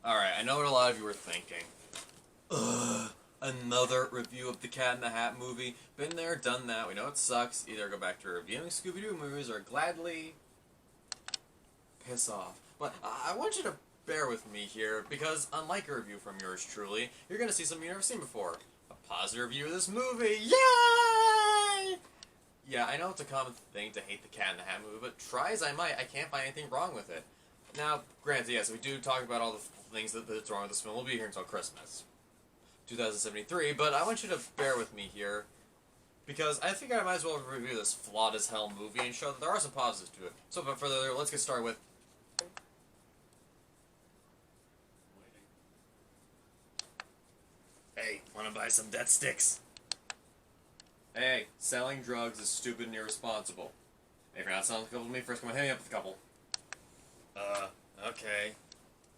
Alright, I know what a lot of you were thinking. Ugh, another review of the Cat in the Hat movie. Been there, done that, we know it sucks. Either go back to reviewing Scooby-Doo movies or gladly piss off. But I want you to bear with me here, because unlike a review from yours truly, you're gonna see something you've never seen before. A positive review of this movie. Yay! Yeah, I know it's a common thing to hate the Cat in the Hat movie, but try as I might, I can't find anything wrong with it. Now, granted, yes, we do talk about all the things that's wrong with this film. We'll be here until Christmas, 2073, but I want you to bear with me here, because I think I might as well review this flawed as hell movie and show that there are some positives to it. So, but further ado, let's get started with... Hey, wanna buy some death sticks? Hey, selling drugs is stupid and irresponsible. If you're not selling a couple to me, first come and hit me up with a couple. Okay.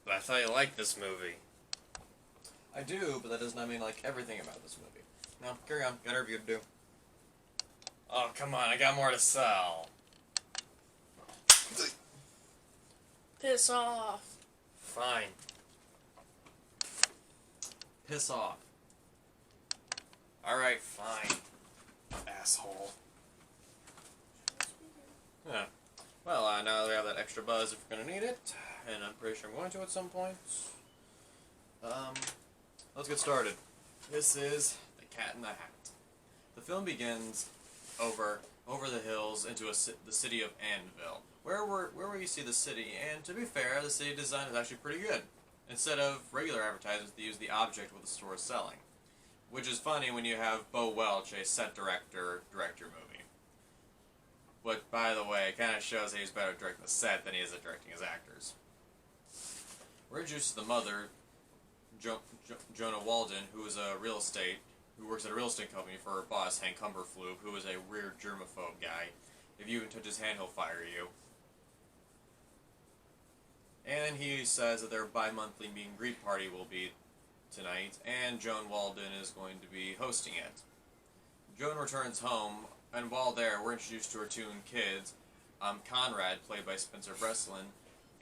But I thought you liked this movie. I do, but that does not mean I like everything about this movie. No, carry on. Got a review to do. Oh, come on, I got more to sell. Piss off. Fine. Piss off. Alright, fine. Asshole. Yeah. Well, now that we have that extra buzz, if we're gonna need it, and I'm pretty sure I'm going to at some point, let's get started. This is The Cat in the Hat. The film begins over the hills into the city of Annville, where we see the city, and to be fair, the city design is actually pretty good. Instead of regular advertisements, they use the object what the store is selling. Which is funny when you have Bo Welch, a set director, direct your movie. But, by the way, it kind of shows that he's better at directing the set than he is at directing his actors. We're introduced to the mother, Jonah Walden, who works at a real estate company for her boss, Hank Cumberflube, who is a weird germaphobe guy. If you even touch his hand, he'll fire you. And he says that their bi-monthly meet and greet party will be tonight, and Joan Walden is going to be hosting it. Joan returns home, and while there, we're introduced to her two kids, Conrad, played by Spencer Breslin,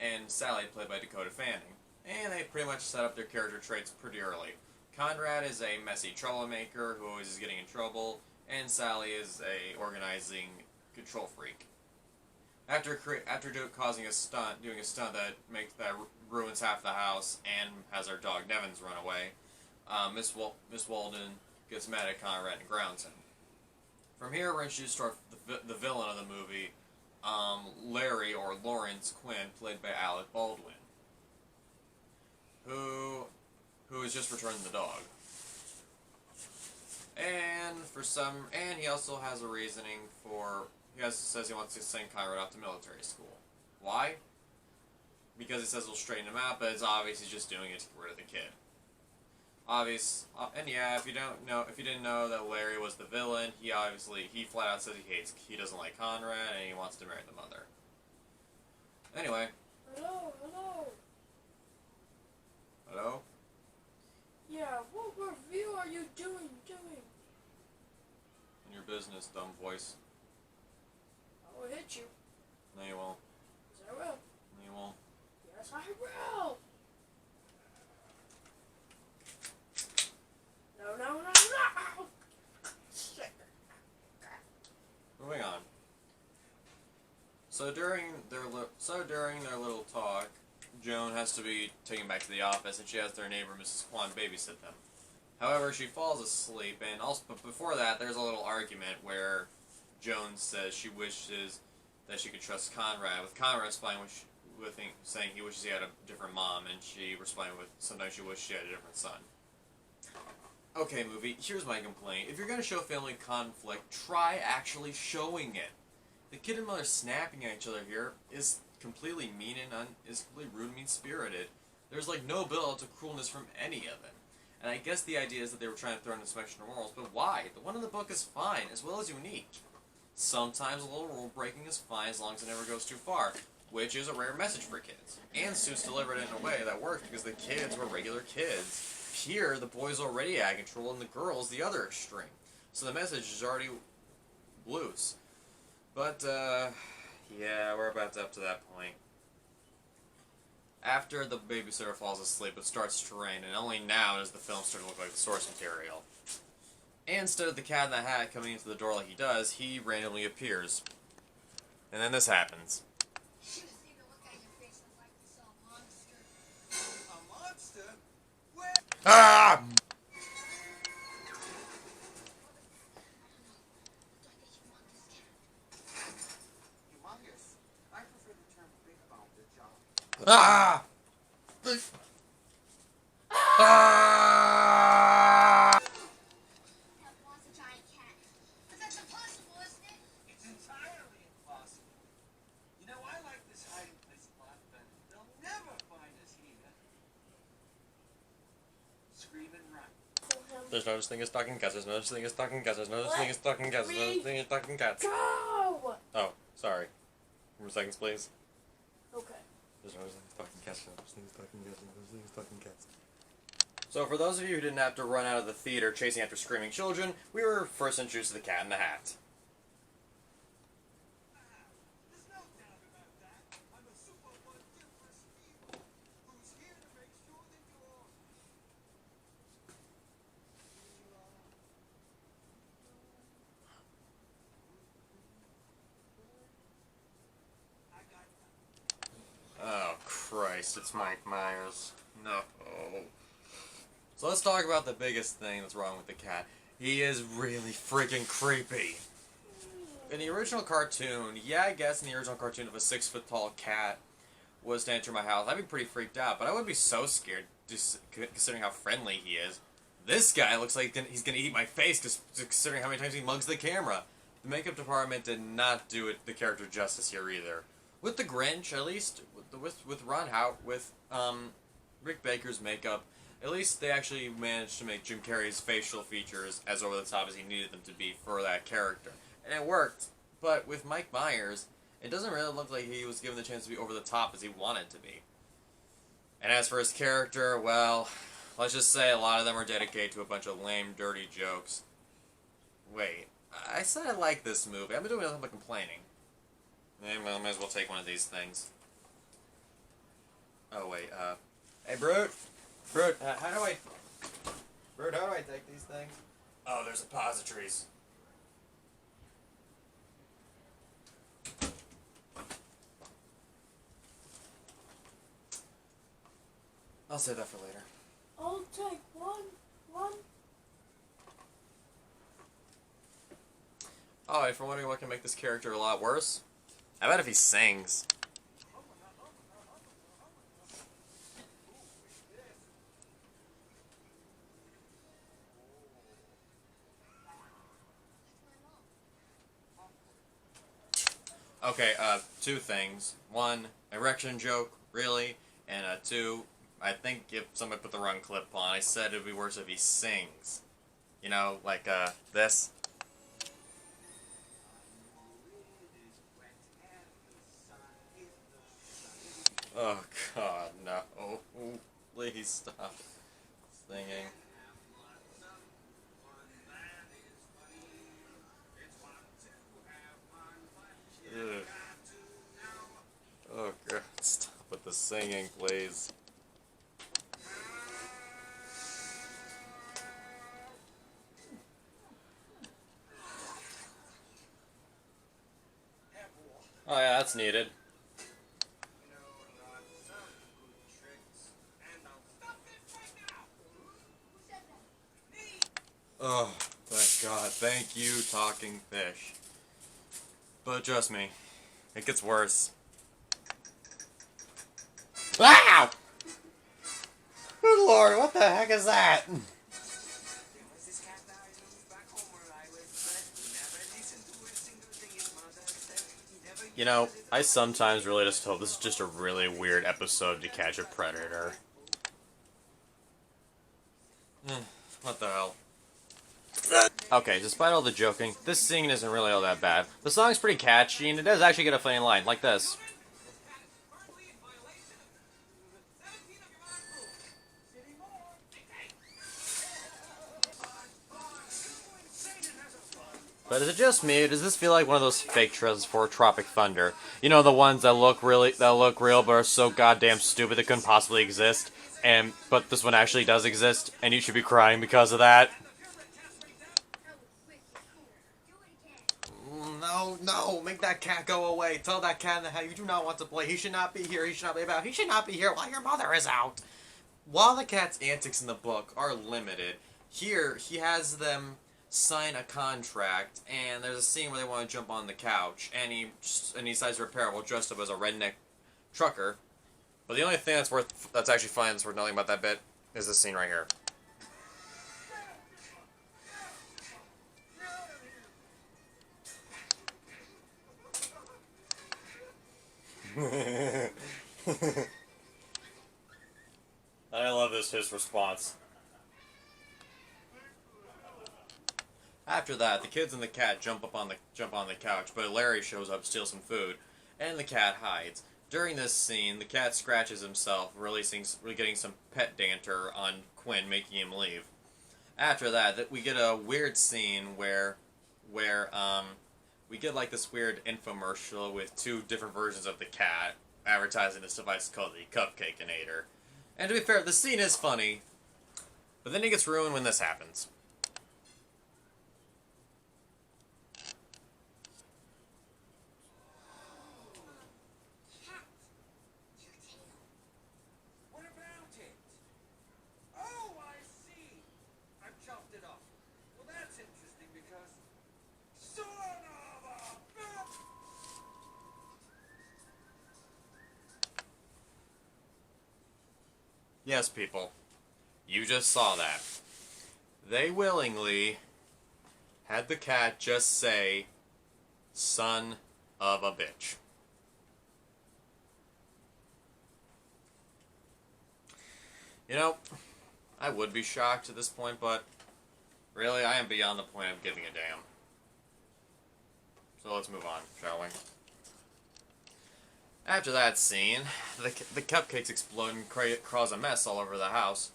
and Sally, played by Dakota Fanning. And they pretty much set up their character traits pretty early. Conrad is a messy troublemaker who always is getting in trouble, and Sally is a organizing control freak. After doing a stunt that ruins half the house and has our dog Nevins run away, Miss Walden gets mad at Conrad and grounds him. From here, we're introduced to the villain of the movie, Larry, or Lawrence Quinn, played by Alec Baldwin, who has just returned the dog. And he also has a reasoning for... says he wants to send Conrad off to military school. Why? Because he says it'll straighten him out, but it's obvious he's just doing it to get rid of the kid. And yeah, if you didn't know that Larry was the villain, he flat out says he doesn't like Conrad, and he wants to marry the mother. Anyway. Hello? Hello? Yeah, what review are you doing? In your business, dumb voice. I will hit you. No, you won't. Yes, I will. No, you won't. Yes, I will. No. Moving on. So during their little talk, Joan has to be taken back to the office, and she has their neighbor, Mrs. Kwan, babysit them. However, she falls asleep, but before that, there's a little argument where Joan says she wishes that she could trust Conrad, with Conrad responding saying he wishes he had a different mom, and she responding with sometimes she wishes she had a different son. Okay, movie, here's my complaint. If you're going to show family conflict, try actually showing it. The kid and mother snapping at each other here is completely mean and is completely rude and mean-spirited. There's like no build to cruelness from any of it. And I guess the idea is that they were trying to throw in some extra morals, but why? The one in the book is fine, as well as unique. Sometimes a little rule breaking is fine as long as it never goes too far, which is a rare message for kids. And Suits delivered it in a way that worked because the kids were regular kids. Here, the boys already out of control and the girls the other extreme. So the message is already loose. But, yeah, we're about up to that point. After the babysitter falls asleep, it starts to rain, and only now does the film start to look like the source material. And instead of the Cat in the Hat coming into the door like he does, he randomly appears. And then this happens. Should have seen the look on your face like you saw a monster. A monster? Where? Ah! Do I get humongous cat? Humongous. I prefer the term big bone to John. Ah! Ah! That wants a giant cat. But that's impossible, isn't it? It's entirely impossible. You know, I like this hiding place a lot better. They'll never find us here. Scream and run. There's no such thing as talking cats. There's no such thing as talking cats. There's no such thing as talking cats. There's no such thing as talking cats. Go! Oh, sorry. More seconds, please. Okay. There's no such thing as talking cats. There's no such thing as talking cats. There's no such thing as talking cats. So, for those of you who didn't have to run out of the theater chasing after screaming children, we were first introduced to the Cat in the Hat. There's no doubt about that. I'm a super wonderful evil who's here to make sure that you're all. I got Oh, Christ, it's Mike Myers. No. So let's talk about the biggest thing that's wrong with the cat. He is really freaking creepy. In the original cartoon, yeah, I guess in the original cartoon if a 6-foot-tall cat was to enter my house, I'd be pretty freaked out, but I wouldn't be so scared, just considering how friendly he is. This guy looks like he's gonna eat my face, just considering how many times he mugs the camera. The makeup department did not do it the character justice here either. With the Grinch, at least, with Ron Howard, with Rick Baker's makeup, at least they actually managed to make Jim Carrey's facial features as over the top as he needed them to be for that character. And it worked, but with Mike Myers, it doesn't really look like he was given the chance to be over the top as he wanted to be. And as for his character, well, let's just say a lot of them are dedicated to a bunch of lame, dirty jokes. Wait, I said I like this movie. I've been doing nothing but complaining. Well, I might as well take one of these things. Oh, wait, hey, Brute? Brute, how do I take these things? Oh, there's suppositories. I'll save that for later. I'll take one. Oh, if you're wondering what can make this character a lot worse, I bet if he sings. Okay, two things. One, erection joke, really, and two, I think if somebody put the wrong clip on, I said it'd be worse if he sings. You know, like, this. Oh, God, no. Please stop singing. Ugh. Oh, God, stop with the singing, please. Oh, yeah, that's needed. Oh, thank God. Thank you, talking fish. But trust me, it gets worse. Wow! Good Lord, what the heck is that? You know, I sometimes really just hope this is just a really weird episode to catch a predator. What the hell? Okay, despite all the joking, this scene isn't really all that bad. The song's pretty catchy, and it does actually get a funny line, like this. But is it just me, or does this feel like one of those fake trailers for Tropic Thunder? You know, the ones that look real but are so goddamn stupid they couldn't possibly exist. But this one actually does exist, and you should be crying because of that. No, no, make that cat go away. Tell that cat in the head you do not want to play. He should not be here. He should not be about. He should not be here while your mother is out. While the cat's antics in the book are limited, here he has them sign a contract, and there's a scene where they want to jump on the couch, and he decides to repair it while dressed up as a redneck trucker. But the only thing that's actually funny, that's worth nothing about that bit, is this scene right here. I love his response. After that, the kids and the cat jump on the couch, but Larry shows up, steals some food, and the cat hides. During this scene, the cat scratches himself, getting some pet dander on Quinn, making him leave. After that, we get a weird scene where we get like this weird infomercial with two different versions of the cat advertising this device called the Cupcakeinator. And to be fair, the scene is funny, but then it gets ruined when this happens. What about it? Oh, I see. I've chopped it off. Well, that's interesting because son of a bitch! Yes, people. You just saw that. They willingly had the cat just say, "Son of a bitch." You know, I would be shocked at this point, but really, I am beyond the point of giving a damn. So let's move on, shall we? After that scene, the cupcakes explode and cause a mess all over the house.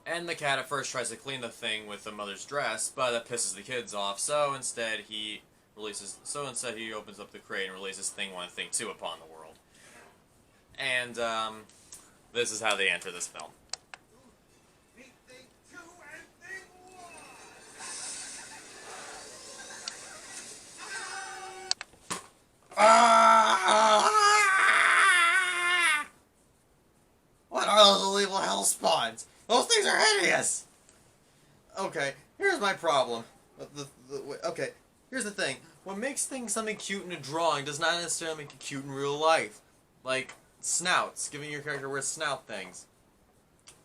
And the cat at first tries to clean the thing with the mother's dress, but that pisses the kids off, so instead he opens up the crate and releases Thing 1 and Thing 2 upon the world. And, this is how they enter this film. Meet thing 2 and thing 1! What are those illegal hell spawns? Those things are hideous! Okay, here's my problem. Okay, here's the thing. What makes things something cute in a drawing does not necessarily make it cute in real life. Like, snouts, giving your character wear snout things.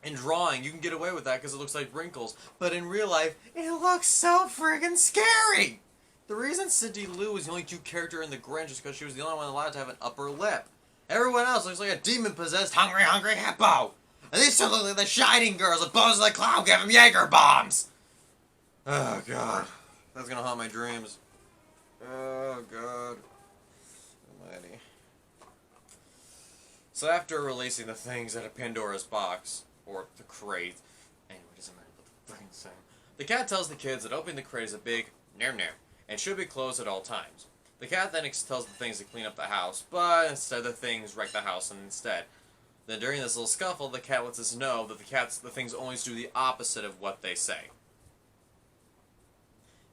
In drawing, you can get away with that because it looks like wrinkles, but in real life, it looks so friggin' scary! The reason Cindy Lou was the only cute character in The Grinch is because she was the only one allowed to have an upper lip. Everyone else looks like a demon-possessed, hungry hippo! And these two look like the Shining Girls with Buzz the Clown give them Jaeger bombs! Oh, God. That's gonna haunt my dreams. Oh, God. Almighty. So after releasing the things out of Pandora's box, or the crate, anyway, it doesn't matter what the fucking thing, the cat tells the kids that opening the crate is a big ner, and should be closed at all times. The cat then tells the things to clean up the house, but instead the things wreck the house instead. Then during this little scuffle, the cat lets us know that the things always do the opposite of what they say.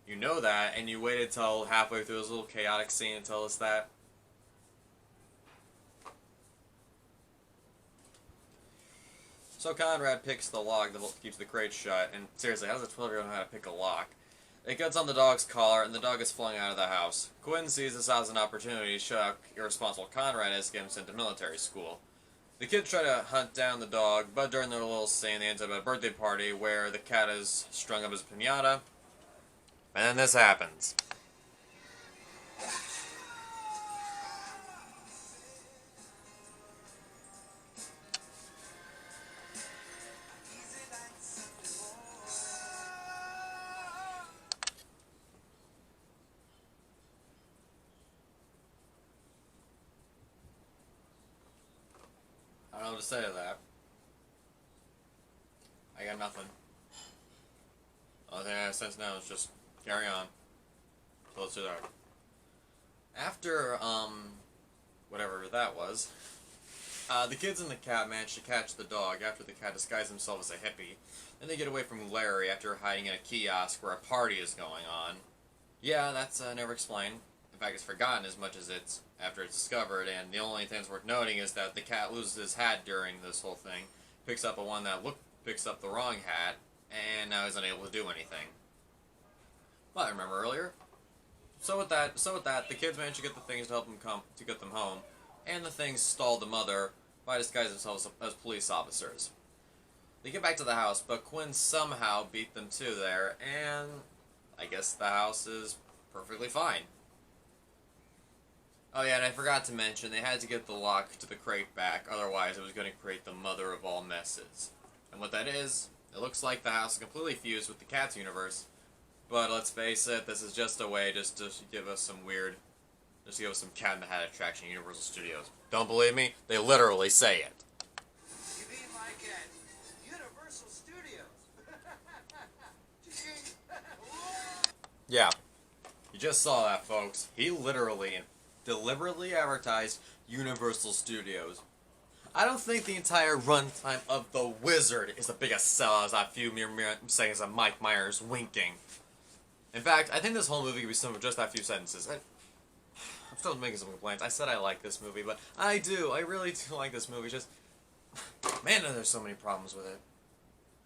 You know that, and you waited till halfway through this little chaotic scene to tell us that. So Conrad picks the lock that keeps the crate shut, and seriously, how does a 12-year-old know how to pick a lock? It gets on the dog's collar, and the dog is flung out of the house. Quinn sees this as an opportunity to show how irresponsible Conrad is, get him sent to military school. The kids try to hunt down the dog, but during their little scene, they end up at a birthday party where the cat is strung up as a piñata, and then this happens. I don't know what to say to that. I got nothing. The only thing I have to say now is just carry on. let's do that. After, whatever that was, the kids and the cat manage to catch the dog after the cat disguised himself as a hippie. Then they get away from Larry after hiding in a kiosk where a party is going on. Yeah, that's never explained. In fact, it's forgotten as much as it's after it's discovered, and the only thing that's worth noting is that the cat loses his hat during this whole thing, picks up picks up the wrong hat, and now he's unable to do anything. Well, I remember earlier. So with that, the kids manage to get the things to help them get them home, and the things stall the mother by disguising themselves as police officers. They get back to the house, but Quinn somehow beat them to there, and I guess the house is perfectly fine. Oh yeah, and I forgot to mention, they had to get the lock to the crate back, otherwise it was going to create the mother of all messes. And what that is, it looks like the house is completely fused with the cat's universe, but let's face it, this is just a way just to give us some Cat in the Hat attraction at Universal Studios. Don't believe me? They literally say it. You mean like at Universal Studios? Yeah, you just saw that, folks. He literally and deliberately advertised Universal Studios. I don't think the entire runtime of The Wizard is the biggest sellout as that few mere seconds of Mike Myers winking. In fact, I think this whole movie could be summed with just that few sentences. I'm still making some complaints. I said I like this movie, but I do. I really do like this movie. Just, man, there's so many problems with it.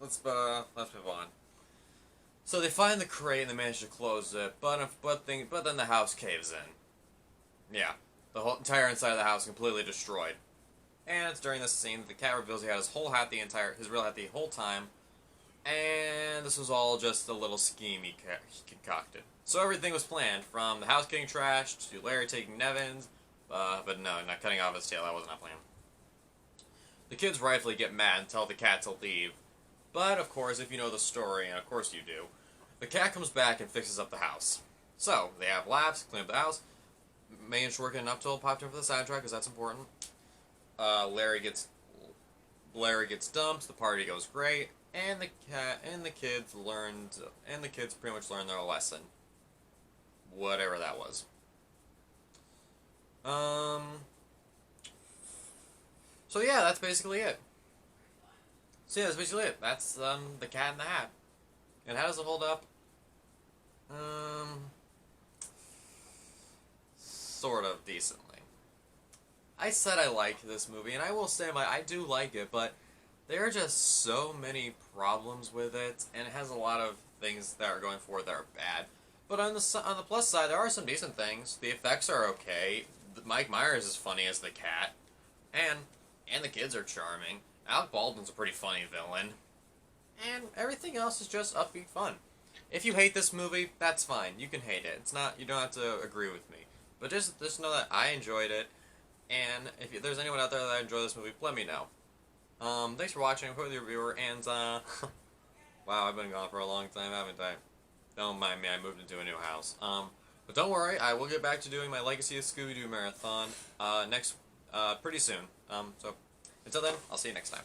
Let's move on. So they find the crate and they manage to close it, but then the house caves in. Yeah, the whole entire inside of the house concretely destroyed. And it's during this scene that the cat reveals he had his real hat the whole time, and this was all just a little scheme he concocted. So everything was planned, from the house getting trashed to Larry taking Nevin's, but no, not cutting off his tail. That was not planned. The kids rightfully get mad and tell the cat to leave, but of course, if you know the story, and of course you do, the cat comes back and fixes up the house. So they have laughs, clean up the house. Managed to work it enough to pop in for the soundtrack because that's important. Larry gets dumped. The party goes great, and the kids pretty much learned their lesson, whatever that was. So yeah, that's basically it. That's the Cat in the Hat. And how does it hold up? Sort of decently. I said I liked this movie, and I will say I do like it, but there are just so many problems with it, and it has a lot of things that are going for it that are bad. But on the plus side, there are some decent things. The effects are okay. Mike Myers is funny as the cat, and the kids are charming. Alec Baldwin's a pretty funny villain, and everything else is just upbeat fun. If you hate this movie, that's fine. You can hate it. It's not. You don't have to agree with me. But just know that I enjoyed it, and if there's anyone out there that enjoyed this movie, let me know. Thanks for watching. I'm the reviewer, and wow, I've been gone for a long time, haven't I? Don't mind me. I moved into a new house. But don't worry, I will get back to doing my Legacy of Scooby-Doo marathon pretty soon. So until then, I'll see you next time.